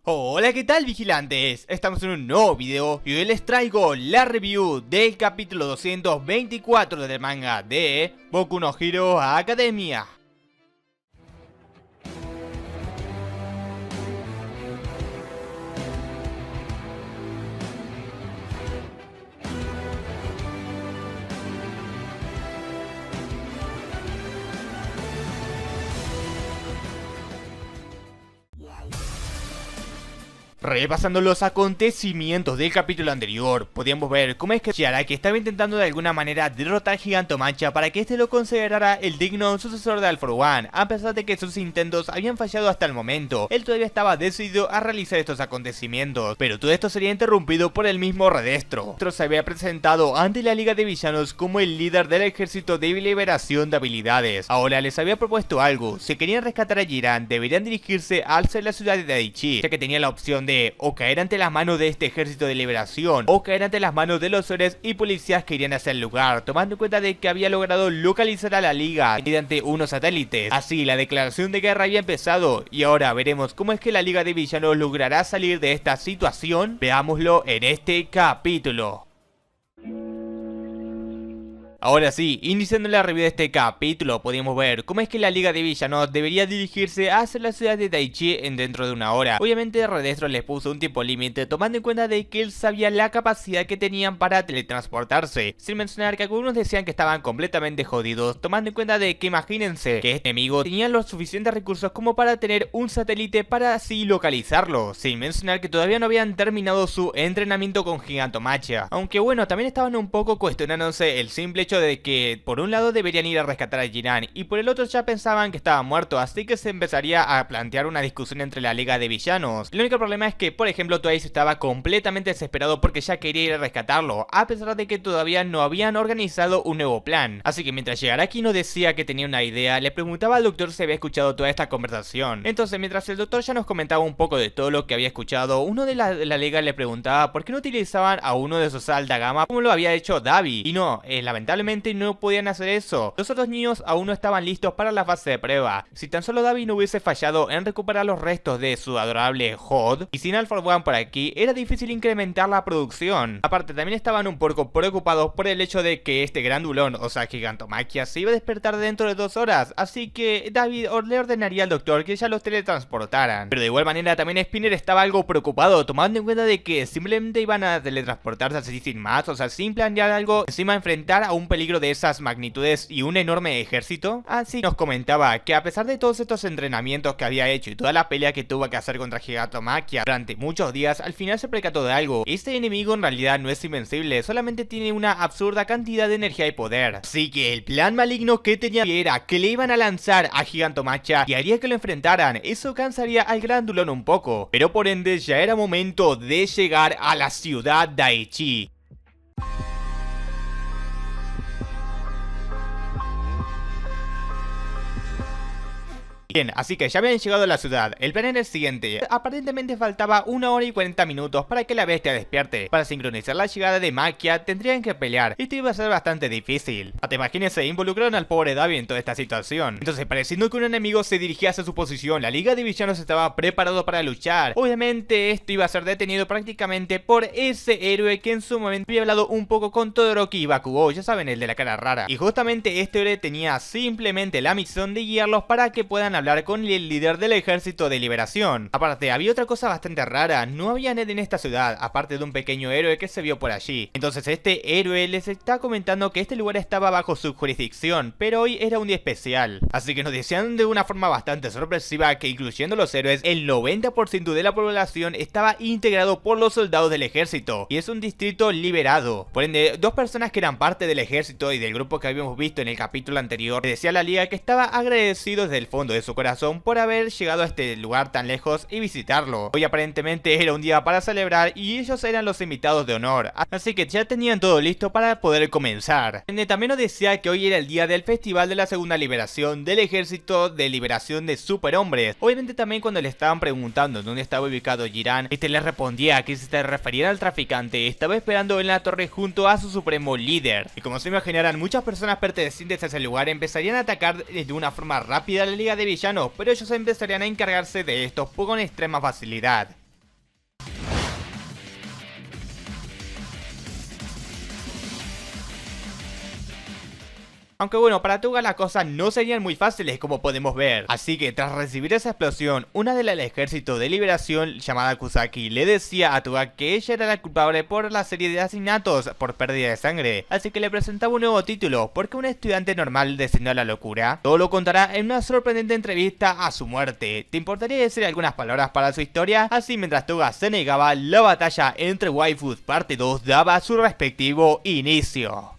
Hola, ¿qué tal, vigilantes? Estamos en un nuevo video y hoy les traigo la review del capítulo 224 del manga de Boku no Hero Academia. Repasando los acontecimientos del capítulo anterior, podíamos ver cómo es que Shigaraki estaba intentando de alguna manera derrotar a Gigantomachia para que este lo considerara el digno sucesor de All For One. A pesar de que sus intentos habían fallado hasta el momento, él todavía estaba decidido a realizar estos acontecimientos, pero todo esto sería interrumpido por el mismo Redestro. Redestro se había presentado ante la Liga de Villanos como el líder del ejército de liberación de habilidades. Ahora les había propuesto algo: si querían rescatar a Jiran, deberían dirigirse hacia la ciudad de Daichi, ya que tenía la opción de o caer ante las manos de este ejército de liberación, o caer ante las manos de los héroes y policías que irían hacia el lugar, tomando en cuenta de que había logrado localizar a la liga mediante unos satélites. Así, la declaración de guerra había empezado, y ahora veremos cómo es que la Liga de Villanos logrará salir de esta situación. Veámoslo en este capítulo. Ahora sí, iniciando la review de este capítulo, podemos ver cómo es que la Liga de Villanos debería dirigirse hacia la ciudad de Daichi dentro de una hora. Obviamente Redestro les puso un tiempo límite, tomando en cuenta de que él sabía la capacidad que tenían para teletransportarse, sin mencionar que algunos decían que estaban completamente jodidos, tomando en cuenta de que imagínense que este enemigo tenía los suficientes recursos como para tener un satélite para así localizarlo, sin mencionar que todavía no habían terminado su entrenamiento con Gigantomachia. Aunque bueno, también estaban un poco cuestionándose el simple hecho de que por un lado deberían ir a rescatar a Jiran y por el otro ya pensaban que estaba muerto, así que se empezaría a plantear una discusión entre la Liga de Villanos. El único problema es que, por ejemplo, Twice estaba completamente desesperado porque ya quería ir a rescatarlo, a pesar de que todavía no habían organizado un nuevo plan. Así que mientras Shigaraki no decía que tenía una idea, le preguntaba al doctor si había escuchado toda esta conversación. Entonces, mientras el doctor ya nos comentaba un poco de todo lo que había escuchado, uno de la Liga le preguntaba por qué no utilizaban a uno de sus alta gama como lo había hecho Dabi. Y no, lamentablemente no podían hacer eso. Los otros niños aún no estaban listos para la fase de prueba. Si tan solo Dabi no hubiese fallado en recuperar los restos de su adorable Hod, y sin All For One por aquí, era difícil incrementar la producción. Aparte, también estaban un poco preocupados por el hecho de que este grandulón, o sea Gigantomachia, se iba a despertar dentro de 2 horas, así que Dabi le ordenaría al doctor que ya los teletransportaran. Pero de igual manera también Spinner estaba algo preocupado, tomando en cuenta de que simplemente iban a teletransportarse así sin más, o sea, sin planear algo, encima enfrentar a un peligro de esas magnitudes y un enorme ejército. Así nos comentaba que a pesar de todos estos entrenamientos que había hecho y toda la pelea que tuvo que hacer contra Gigantomachia durante muchos días, al final se percató de algo: este enemigo en realidad no es invencible, solamente tiene una absurda cantidad de energía y poder. Así que el plan maligno que tenía era que le iban a lanzar a Gigantomachia y haría que lo enfrentaran. Eso cansaría al grandulón un poco, pero por ende ya era momento de llegar a la ciudad Daichi. Bien, así que ya habían llegado a la ciudad. El plan era el siguiente: aparentemente faltaba 1 hora y 40 minutos para que la bestia despierte. Para sincronizar la llegada de Maquia tendrían que pelear, y esto iba a ser bastante difícil. Hasta imagínense, involucraron al pobre Dabi en toda esta situación. Entonces, pareciendo que un enemigo se dirigía hacia su posición, la Liga de Villanos estaba preparado para luchar. Obviamente esto iba a ser detenido prácticamente por ese héroe que en su momento había hablado un poco con Todoroki y Bakugou, ya saben, el de la cara rara. Y justamente este héroe tenía simplemente la misión de guiarlos para que puedan hablar con el líder del ejército de liberación. Aparte, había otra cosa bastante rara: no había nadie en esta ciudad, aparte de un pequeño héroe que se vio por allí. Entonces este héroe les está comentando que este lugar estaba bajo su jurisdicción, pero hoy era un día especial. Así que nos decían de una forma bastante sorpresiva que, incluyendo los héroes, el 90% de la población estaba integrado por los soldados del ejército, y es un distrito liberado. Por ende, 2 personas que eran parte del ejército y del grupo que habíamos visto en el capítulo anterior, decía a la Liga que estaba agradecido desde el fondo de su corazón por haber llegado a este lugar tan lejos y visitarlo. Hoy aparentemente era un día para celebrar y ellos eran los invitados de honor, así que ya tenían todo listo para poder comenzar. También nos decía que hoy era el día del festival de la segunda liberación del ejército de liberación de superhombres. Obviamente también cuando le estaban preguntando dónde estaba ubicado Jiran, este les respondía que si se refería al traficante, estaba esperando en la torre junto a su supremo líder. Y como se imaginarán, muchas personas pertenecientes a ese lugar empezarían a atacar de una forma rápida a la Liga de Villanos, pero ellos empezarían a encargarse de estos con extrema facilidad. Aunque bueno, para Toga las cosas no serían muy fáciles como podemos ver. Así que tras recibir esa explosión, una del ejército de liberación llamada Kusaki le decía a Toga que ella era la culpable por la serie de asesinatos por pérdida de sangre. Así que le presentaba un nuevo título, porque un estudiante normal descendió a la locura. Todo lo contará en una sorprendente entrevista a su muerte. ¿Te importaría decir algunas palabras para su historia? Así mientras Toga se negaba, la batalla entre waifus parte 2 daba su respectivo inicio.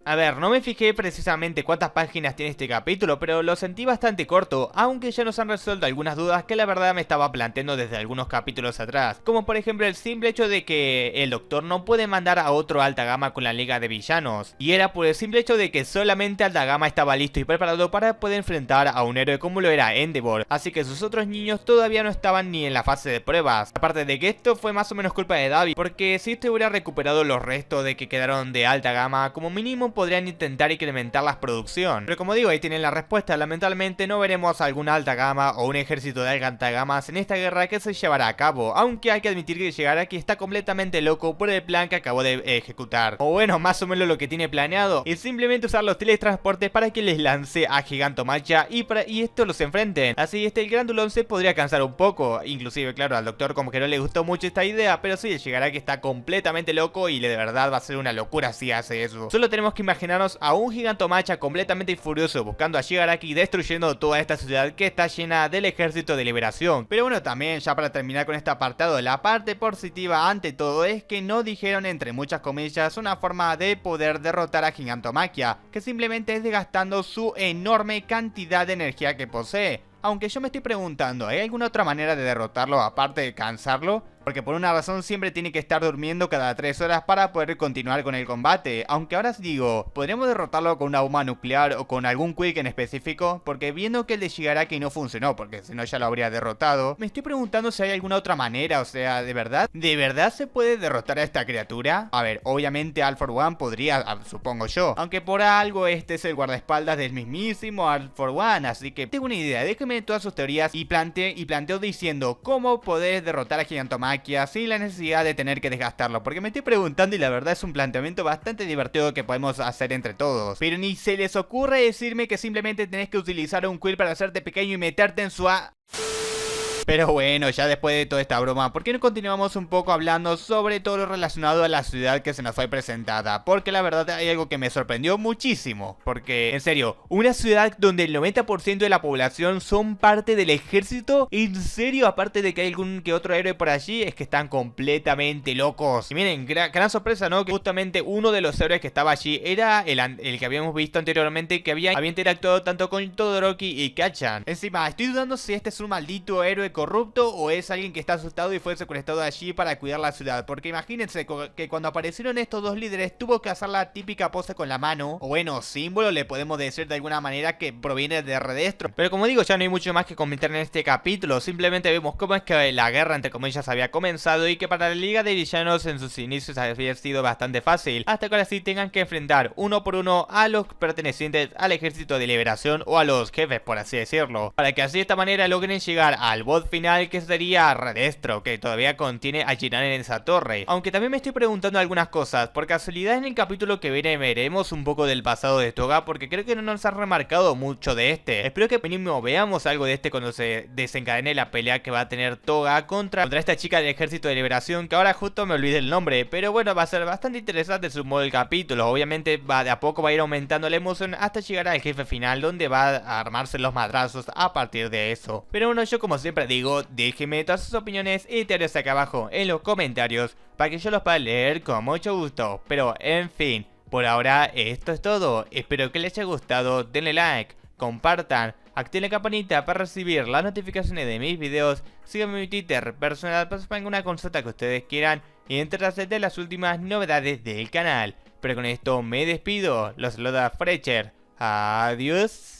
A ver, no me fijé precisamente cuántas páginas tiene este capítulo, pero lo sentí bastante corto, aunque ya nos han resuelto algunas dudas que la verdad me estaba planteando desde algunos capítulos atrás. Como por ejemplo el simple hecho de que el doctor no puede mandar a otro alta gama con la liga de villanos. Y era por el simple hecho de que solamente alta gama estaba listo y preparado para poder enfrentar a un héroe como lo era Endeavor. Así que sus otros niños todavía no estaban ni en la fase de pruebas. Aparte de que esto fue más o menos culpa de Davi, porque si este hubiera recuperado los restos de que quedaron de alta gama, como mínimo podrían intentar incrementar la producción. Pero como digo, ahí tienen la respuesta. Lamentablemente no veremos alguna alta gama o un ejército de alta gamas en esta guerra que se llevará a cabo, aunque hay que admitir que Shigaraki está completamente loco por el plan que acabó de ejecutar, o bueno, más o menos lo que tiene planeado es simplemente usar los teletransportes para que les lance a Gigantomachia y estos los enfrenten. Así el Grandulón se podría cansar un poco, inclusive claro, al doctor como que no le gustó mucho esta idea, pero sí, Shigaraki está completamente loco y de verdad va a ser una locura si hace eso. Solo tenemos que imaginarnos a un Gigantomachia completamente furioso buscando a Shigaraki y destruyendo toda esta ciudad que está llena del ejército de liberación. Pero bueno, también ya para terminar con este apartado, la parte positiva ante todo es que no dijeron entre muchas comillas una forma de poder derrotar a Gigantomachia, que simplemente es desgastando su enorme cantidad de energía que posee. Aunque yo me estoy preguntando, ¿hay alguna otra manera de derrotarlo aparte de cansarlo? Porque por una razón siempre tiene que estar durmiendo cada 3 horas para poder continuar con el combate. Aunque ahora os digo, ¿podríamos derrotarlo con una bomba nuclear o con algún quick en específico? Porque viendo que el de Shigaraki no funcionó, porque si no ya lo habría derrotado, me estoy preguntando si hay alguna otra manera, o sea, ¿de verdad se puede derrotar a esta criatura? A ver, obviamente All For One podría, supongo yo, aunque por algo este es el guardaespaldas del mismísimo All For One, así que tengo una idea, déjenme todas sus teorías y planteo diciendo cómo podés derrotar a Gigantomachia sin la necesidad de tener que desgastarlo, porque me estoy preguntando y la verdad es un planteamiento bastante divertido que podemos hacer entre todos. Pero ni se les ocurre decirme que simplemente tenés que utilizar un quill para hacerte pequeño y meterte en su Pero bueno, ya después de toda esta broma, ¿por qué no continuamos un poco hablando sobre todo lo relacionado a la ciudad que se nos fue presentada? Porque la verdad hay algo que me sorprendió muchísimo. Porque, en serio, una ciudad donde el 90% de la población son parte del ejército. En serio, aparte de que hay algún que otro héroe por allí, es que están completamente locos. Y miren, gran sorpresa, ¿no? Que justamente uno de los héroes que estaba allí era el que habíamos visto anteriormente, que había interactuado tanto con Todoroki y Kacchan. Encima, estoy dudando si este es un maldito héroe corrupto o es alguien que está asustado y fue secuestrado allí para cuidar la ciudad. Porque imagínense que cuando aparecieron estos dos líderes tuvo que hacer la típica pose con la mano, o bueno, símbolo le podemos decir de alguna manera que proviene de Redestro. Pero como digo, ya no hay mucho más que comentar en este capítulo. Simplemente vemos cómo es que la guerra entre comillas había comenzado y que para la Liga de Villanos en sus inicios había sido bastante fácil, hasta que ahora sí tengan que enfrentar uno por uno a los pertenecientes al ejército de liberación o a los jefes, por así decirlo, para que así de esta manera logren llegar al boss final, que sería Redestro, que todavía contiene a Jinan en esa torre. Aunque también me estoy preguntando algunas cosas. Por casualidad en el capítulo que viene veremos un poco del pasado de Toga, porque creo que no nos ha remarcado mucho de este. Espero que mínimo veamos algo de este cuando se desencadene la pelea que va a tener Toga contra esta chica del ejército de liberación, que ahora justo me olvidé el nombre. Pero bueno, va a ser bastante interesante su modo el capítulo. Obviamente de a poco va a ir aumentando la emoción hasta llegar al jefe final, donde va a armarse los madrazos a partir de eso. Pero bueno, yo como siempre digo, déjenme todas sus opiniones y teorías acá abajo en los comentarios para que yo los pueda leer con mucho gusto. Pero en fin, por ahora esto es todo. Espero que les haya gustado, denle like, compartan, activen la campanita para recibir las notificaciones de mis videos, síganme en mi Twitter personal para alguna consulta que ustedes quieran y enterarse de las últimas novedades del canal. Pero con esto me despido, los saluda Frecher, adiós.